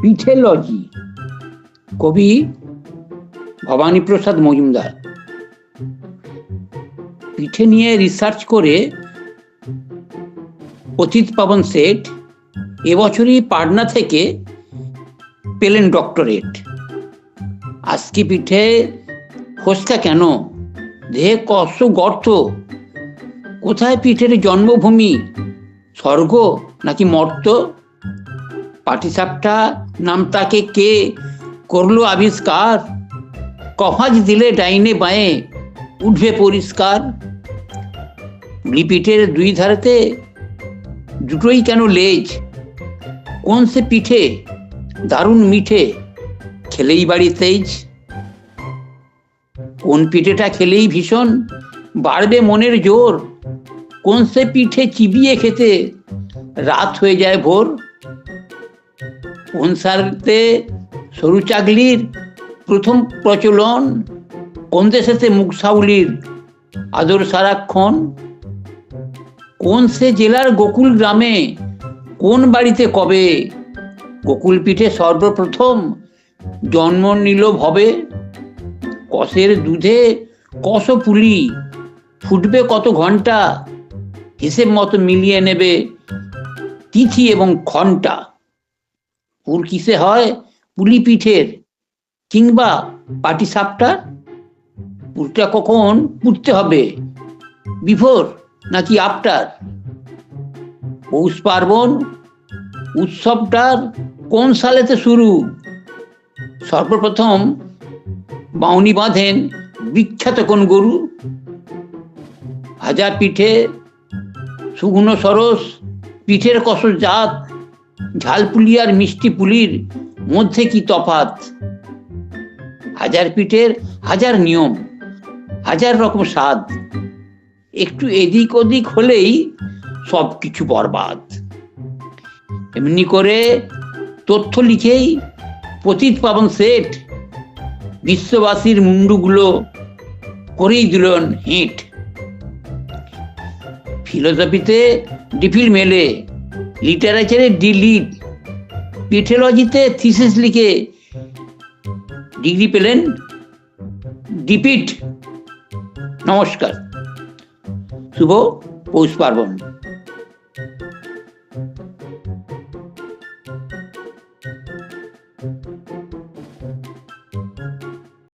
পিঠেলজি, কবি ভবানীপ্রসাদ মজুমদার। পিঠে নিয়ে রিসার্চ করে পতিত পাবন শেঠ এবছরই পাটনা থেকে পেলেন ডক্টরেট। আজকে পিঠে ফসকা কেন, দেহে কষ্ট গর্ত, কোথায় পিঠের জন্মভূমি, স্বর্গ নাকি মর্ত? পাটিসাপটা নামটাকে কে করলো আবিষ্কার? কভাজ দিলে ডাইনে বাঁয়ে উঠবে পরিষ্কার। পিঠের দুই ধারেতে দুটোই কেন লেজ? কোন সে পিঠে দারুণ মিঠে, খেলেই বাড়ি তেজ? কোন পিঠেটা খেলেই ভীষণ বাড়বে মনের জোর? কোন সে পিঠে চিবিয়ে খেতে রাত হয়ে যায় ভোর? কোন সালতে সরু চাগলির প্রথম প্রচলন? কোন দেশেতে মুখ সাউলির আদর সারাক্ষণ? কোন সে জেলার গোকুল গ্রামে কোন বাড়িতে কবে গোকুল পিঠে সর্বপ্রথম জন্ম নিল ভবে? কষের দুধে কষ পুলি ফুটবে কত ঘন্টা, হিসেব মতো মিলিয়ে নেবে তিথি এবং ঘন্টা। পুর কিসে হয় পুলি পিঠের কিংবা পাটিসাপটা? পুরটা কখন পুড়তে হবে, বিফোর নাকি আফটার? পৌষ পার্বণ উৎসবটার কোন সালেতে শুরু? সর্বপ্রথম বাউনি বাঁধেন বিখ্যাত কোন গরু? ভাজা পিঠে শুকনো সরস পিঠের কষ জাত, ঝাল পুলি আর মিষ্টি পুলির মধ্যে কি তফাৎ? হাজার পিঠের হাজার নিয়ম, হাজার রকম স্বাদ, একটু এদিক ওদিক হলেই সব কিছু বরবাদ। এমনি করে তথ্য লিখেই পতিত পাবন শেঠ বিশ্ববাসীর মুন্ডুগুলো করেই দিলেন হিট। ফিলোসফিতে ডিফিল মেলে, লিটারেচারে ডিলিট, পিঠেলজিতে থিসিস লিখে ডিগ্রি পেলেন ডিপিট। নমস্কার, শুভ পৌষ পার্বণ।